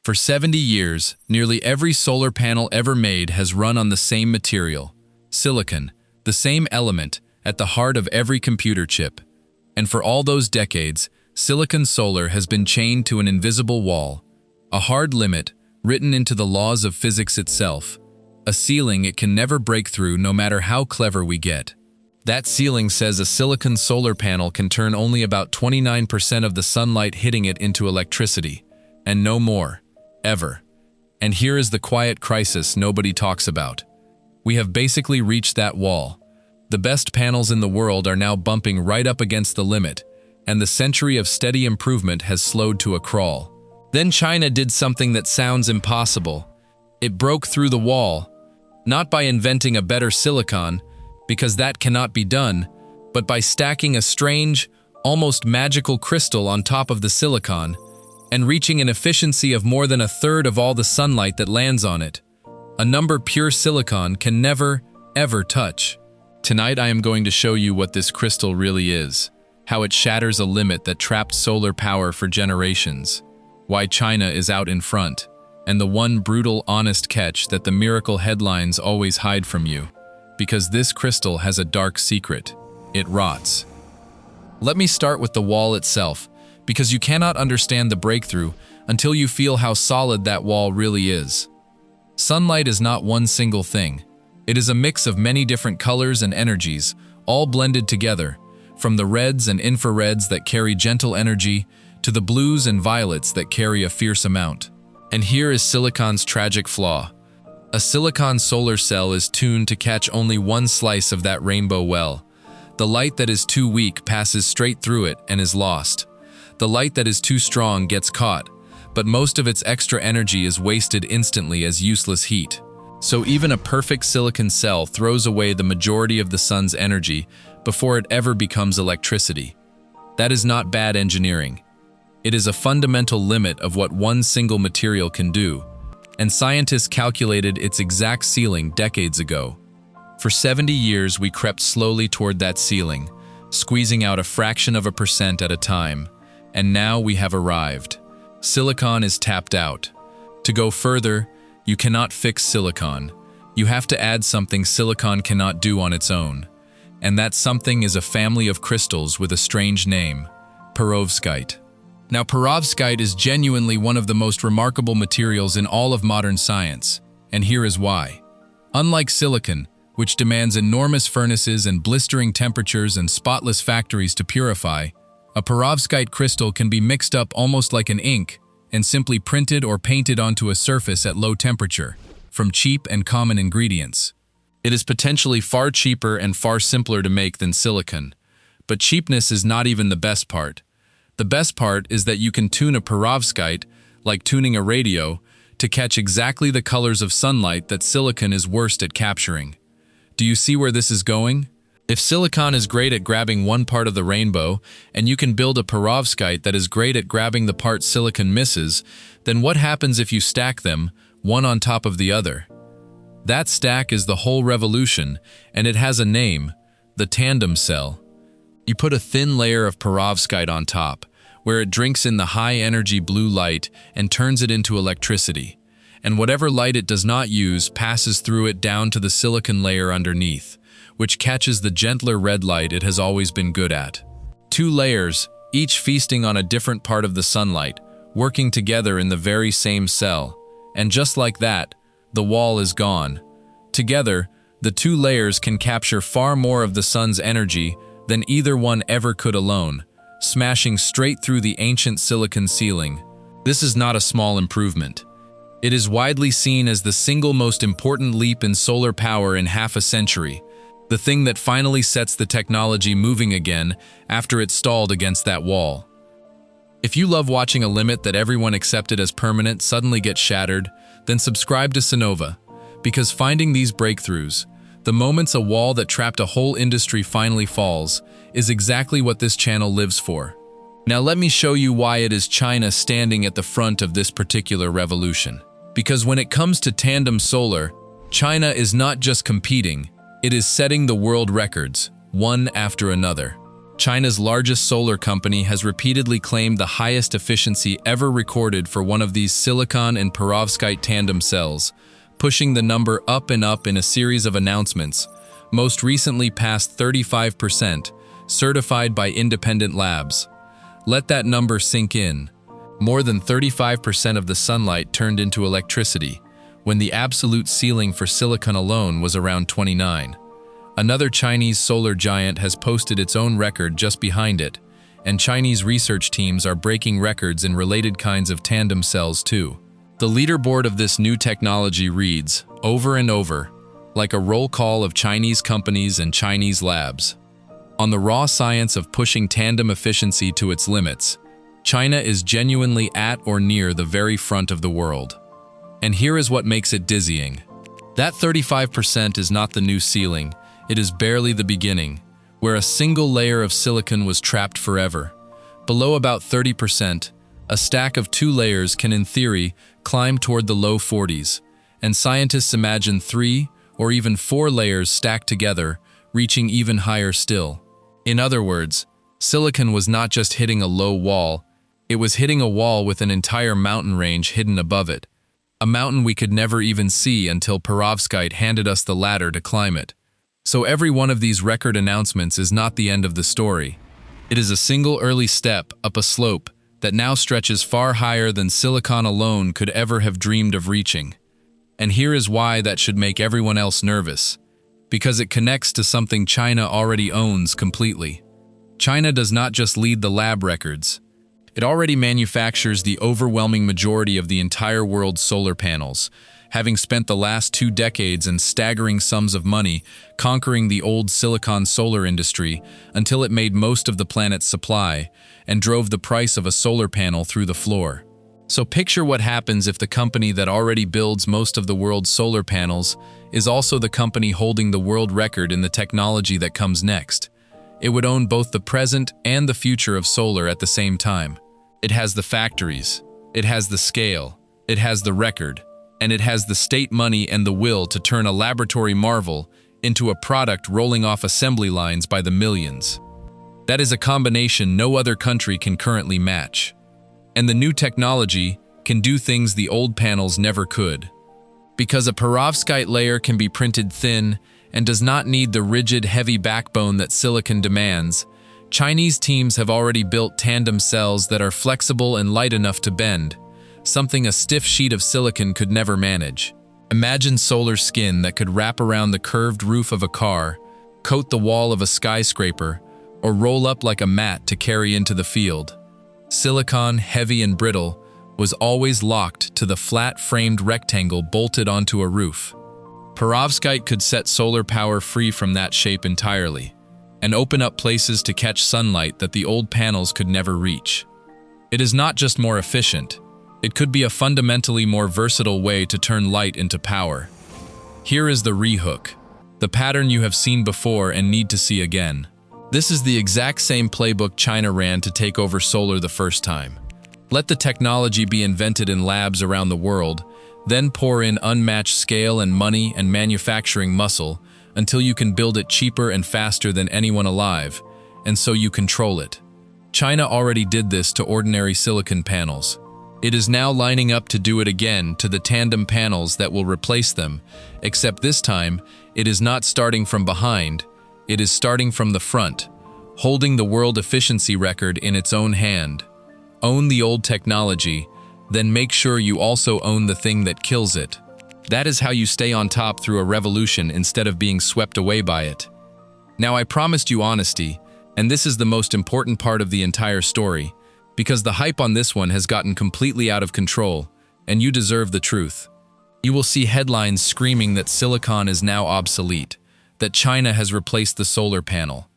For 70 years, nearly every solar panel ever made has run on the same material, silicon, the same element at the heart of every computer chip. And for all those decades, silicon solar has been chained to an invisible wall, a hard limit written into the laws of physics itself, a ceiling it can never break through no matter how clever we get. That ceiling says a silicon solar panel can turn only about 29% of the sunlight hitting it into electricity, and no more, ever. And here is the quiet crisis nobody talks about. We have basically reached that wall. The best panels in the world are now bumping right up against the limit, and the century of steady improvement has slowed to a crawl. Then China did something that sounds impossible. It broke through the wall, not by inventing a better silicon, because that cannot be done, but by stacking a strange, almost magical crystal on top of the silicon, and reaching an efficiency of more than a third of all the sunlight that lands on it, a number pure silicon can never, ever touch. Tonight I am going to show you what this crystal really is, how it shatters a limit that trapped solar power for generations, why China is out in front, and the one brutal, honest catch that the miracle headlines always hide from you. Because this crystal has a dark secret. It rots. Let me start with the wall itself, because you cannot understand the breakthrough until you feel how solid that wall really is. Sunlight is not one single thing. It is a mix of many different colors and energies, all blended together, from the reds and infrareds that carry gentle energy to the blues and violets that carry a fierce amount. And here is silicon's tragic flaw. A silicon solar cell is tuned to catch only one slice of that rainbow well. The light that is too weak passes straight through it and is lost. The light that is too strong gets caught, but most of its extra energy is wasted instantly as useless heat. So even a perfect silicon cell throws away the majority of the sun's energy before it ever becomes electricity. That is not bad engineering. It is a fundamental limit of what one single material can do, and scientists calculated its exact ceiling decades ago. For 70 years, we crept slowly toward that ceiling, squeezing out a fraction of a percent at a time, and now we have arrived. Silicon is tapped out. To go further, you cannot fix silicon. You have to add something silicon cannot do on its own. And that something is a family of crystals with a strange name, perovskite. Now, perovskite is genuinely one of the most remarkable materials in all of modern science, and here is why. Unlike silicon, which demands enormous furnaces and blistering temperatures and spotless factories to purify, a perovskite crystal can be mixed up almost like an ink and simply printed or painted onto a surface at low temperature, from cheap and common ingredients. It is potentially far cheaper and far simpler to make than silicon, but cheapness is not even the best part. The best part is that you can tune a perovskite, like tuning a radio, to catch exactly the colors of sunlight that silicon is worst at capturing. Do you see where this is going? If silicon is great at grabbing one part of the rainbow, and you can build a perovskite that is great at grabbing the part silicon misses, then what happens if you stack them, one on top of the other? That stack is the whole revolution, and it has a name, the tandem cell. You put a thin layer of perovskite on top, where it drinks in the high-energy blue light and turns it into electricity, and whatever light it does not use passes through it down to the silicon layer underneath, which catches the gentler red light it has always been good at. Two layers, each feasting on a different part of the sunlight, working together in the very same cell, and just like that, the wall is gone. Together, the two layers can capture far more of the sun's energy than either one ever could alone, smashing straight through the ancient silicon ceiling. This is not a small improvement. It is widely seen as the single most important leap in solar power in half a century, the thing that finally sets the technology moving again after it stalled against that wall. If you love watching a limit that everyone accepted as permanent suddenly get shattered, then subscribe to Sonova, because finding these breakthroughs, the moments a wall that trapped a whole industry finally falls, is exactly what this channel lives for. Now let me show you why it is China standing at the front of this particular revolution. Because when it comes to tandem solar, China is not just competing, it is setting the world records, one after another. China's largest solar company has repeatedly claimed the highest efficiency ever recorded for one of these silicon and perovskite tandem cells, pushing the number up and up in a series of announcements, most recently past 35%, certified by independent labs. Let that number sink in. More than 35% of the sunlight turned into electricity, when the absolute ceiling for silicon alone was around 29. Another Chinese solar giant has posted its own record just behind it, and Chinese research teams are breaking records in related kinds of tandem cells too. The leaderboard of this new technology reads, over and over, like a roll call of Chinese companies and Chinese labs. On the raw science of pushing tandem efficiency to its limits, China is genuinely at or near the very front of the world. And here is what makes it dizzying. That 35% is not the new ceiling, it is barely the beginning, where a single layer of silicon was trapped forever. Below about 30%, a stack of 2 layers can in theory climb toward the low 40s, and scientists imagine 3 or even 4 layers stacked together, reaching even higher still. In other words, silicon was not just hitting a low wall, it was hitting a wall with an entire mountain range hidden above it. A mountain we could never even see until perovskite handed us the ladder to climb it. So every one of these record announcements is not the end of the story. It is a single early step up a slope that now stretches far higher than silicon alone could ever have dreamed of reaching. And here is why that should make everyone else nervous. Because it connects to something China already owns completely. China does not just lead the lab records. It already manufactures the overwhelming majority of the entire world's solar panels, having spent the last 2 decades and staggering sums of money conquering the old silicon solar industry until it made most of the planet's supply and drove the price of a solar panel through the floor. So picture what happens if the company that already builds most of the world's solar panels is also the company holding the world record in the technology that comes next. It would own both the present and the future of solar at the same time. It has the factories, it has the scale, it has the record, and it has the state money and the will to turn a laboratory marvel into a product rolling off assembly lines by the millions. That is a combination no other country can currently match. And the new technology can do things the old panels never could. Because a perovskite layer can be printed thin and does not need the rigid, heavy backbone that silicon demands, Chinese teams have already built tandem cells that are flexible and light enough to bend, something a stiff sheet of silicon could never manage. Imagine solar skin that could wrap around the curved roof of a car, coat the wall of a skyscraper, or roll up like a mat to carry into the field. Silicon, heavy and brittle, was always locked to the flat-framed rectangle bolted onto a roof. Perovskite could set solar power free from that shape entirely, and open up places to catch sunlight that the old panels could never reach. It is not just more efficient, it could be a fundamentally more versatile way to turn light into power. Here is the rehook, the pattern you have seen before and need to see again. This is the exact same playbook China ran to take over solar the first time. Let the technology be invented in labs around the world, then pour in unmatched scale and money and manufacturing muscle until you can build it cheaper and faster than anyone alive, and so you control it. China already did this to ordinary silicon panels. It is now lining up to do it again to the tandem panels that will replace them, except this time, it is not starting from behind, it is starting from the front, holding the world efficiency record in its own hand. Own the old technology, then make sure you also own the thing that kills it. That is how you stay on top through a revolution instead of being swept away by it. Now, I promised you honesty, and this is the most important part of the entire story, because the hype on this one has gotten completely out of control, and you deserve the truth. You will see headlines screaming that silicon is now obsolete, that China has replaced the solar panel.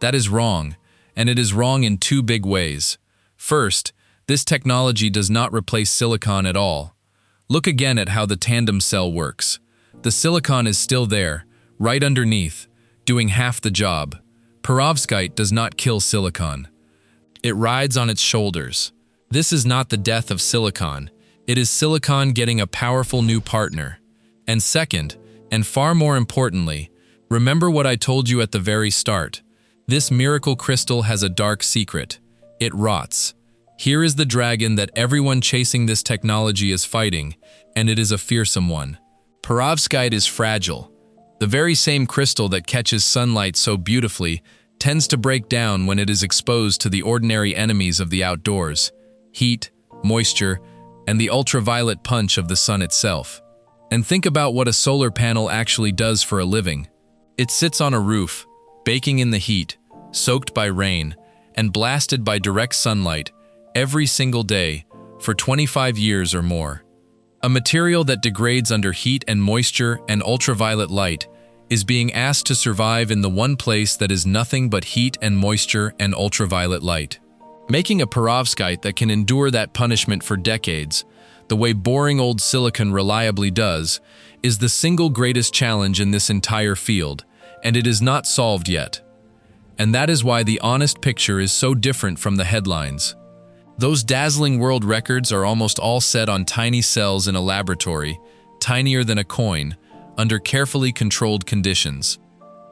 That is wrong, and it is wrong in 2 big ways. First, this technology does not replace silicon at all. Look again at how the tandem cell works. The silicon is still there, right underneath, doing half the job. Perovskite does not kill silicon. It rides on its shoulders. This is not the death of silicon. It is silicon getting a powerful new partner. And second, and far more importantly, remember what I told you at the very start. This miracle crystal has a dark secret. It rots. Here is the dragon that everyone chasing this technology is fighting, and it is a fearsome one. Perovskite is fragile. The very same crystal that catches sunlight so beautifully tends to break down when it is exposed to the ordinary enemies of the outdoors: heat, moisture, and the ultraviolet punch of the sun itself. And think about what a solar panel actually does for a living. It sits on a roof, baking in the heat, soaked by rain, and blasted by direct sunlight every single day for 25 years or more. A material that degrades under heat and moisture and ultraviolet light is being asked to survive in the one place that is nothing but heat and moisture and ultraviolet light. Making a perovskite that can endure that punishment for decades, the way boring old silicon reliably does, is the single greatest challenge in this entire field, and it is not solved yet. And that is why the honest picture is so different from the headlines. Those dazzling world records are almost all set on tiny cells in a laboratory, tinier than a coin, under carefully controlled conditions.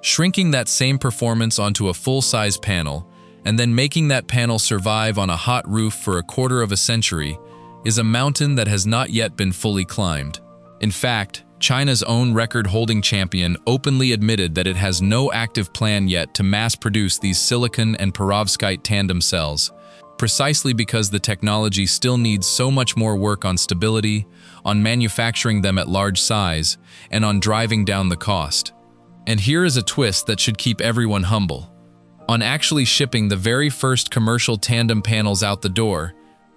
Shrinking that same performance onto a full-size panel, and then making that panel survive on a hot roof for a quarter of a century, is a mountain that has not yet been fully climbed. In fact, China's own record-holding champion openly admitted that it has no active plan yet to mass-produce these silicon and perovskite tandem cells, precisely because the technology still needs so much more work on stability, on manufacturing them at large size, and on driving down the cost. And here is a twist that should keep everyone humble. On actually shipping the very first commercial tandem panels out the door,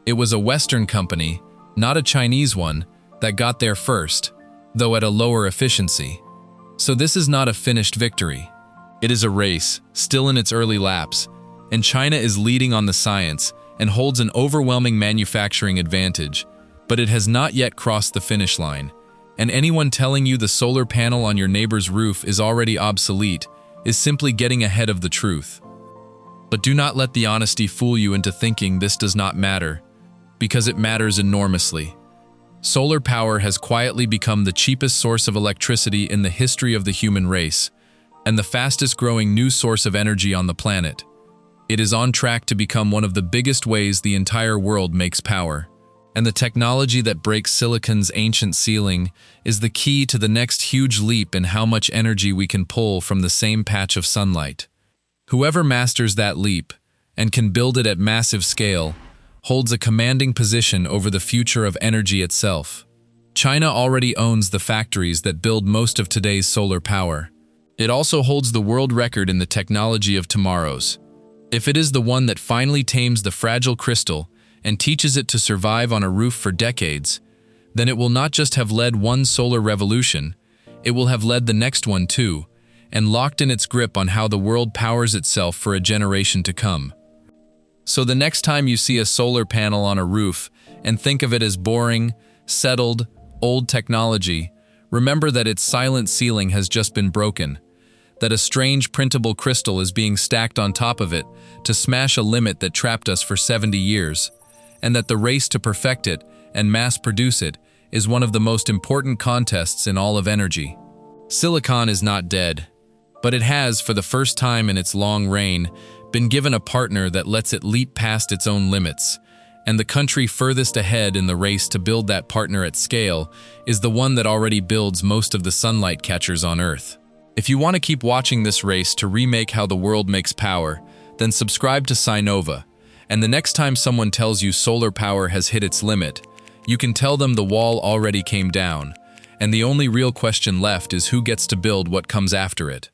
it was a Western company, not a Chinese one, that got there first, though at a lower efficiency. So this is not a finished victory. It is a race, still in its early laps, and China is leading on the science and holds an overwhelming manufacturing advantage, but it has not yet crossed the finish line, and anyone telling you the solar panel on your neighbor's roof is already obsolete is simply getting ahead of the truth. But do not let the honesty fool you into thinking this does not matter, because it matters enormously. Solar power has quietly become the cheapest source of electricity in the history of the human race, and the fastest growing new source of energy on the planet. It is on track to become one of the biggest ways the entire world makes power. And the technology that breaks silicon's ancient ceiling is the key to the next huge leap in how much energy we can pull from the same patch of sunlight. Whoever masters that leap, and can build it at massive scale, holds a commanding position over the future of energy itself. China already owns the factories that build most of today's solar power. It also holds the world record in the technology of tomorrow's. If it is the one that finally tames the fragile crystal and teaches it to survive on a roof for decades, then it will not just have led one solar revolution, it will have led the next one too, and locked in its grip on how the world powers itself for a generation to come. So the next time you see a solar panel on a roof and think of it as boring, settled, old technology, remember that its silent ceiling has just been broken, that a strange printable crystal is being stacked on top of it to smash a limit that trapped us for 70 years, and that the race to perfect it and mass produce it is one of the most important contests in all of energy. Silicon is not dead, but it has, for the first time in its long reign, been given a partner that lets it leap past its own limits, and the country furthest ahead in the race to build that partner at scale is the one that already builds most of the sunlight catchers on Earth. If you want to keep watching this race to remake how the world makes power, then subscribe to Sinova, and the next time someone tells you solar power has hit its limit, you can tell them the wall already came down, and the only real question left is who gets to build what comes after it.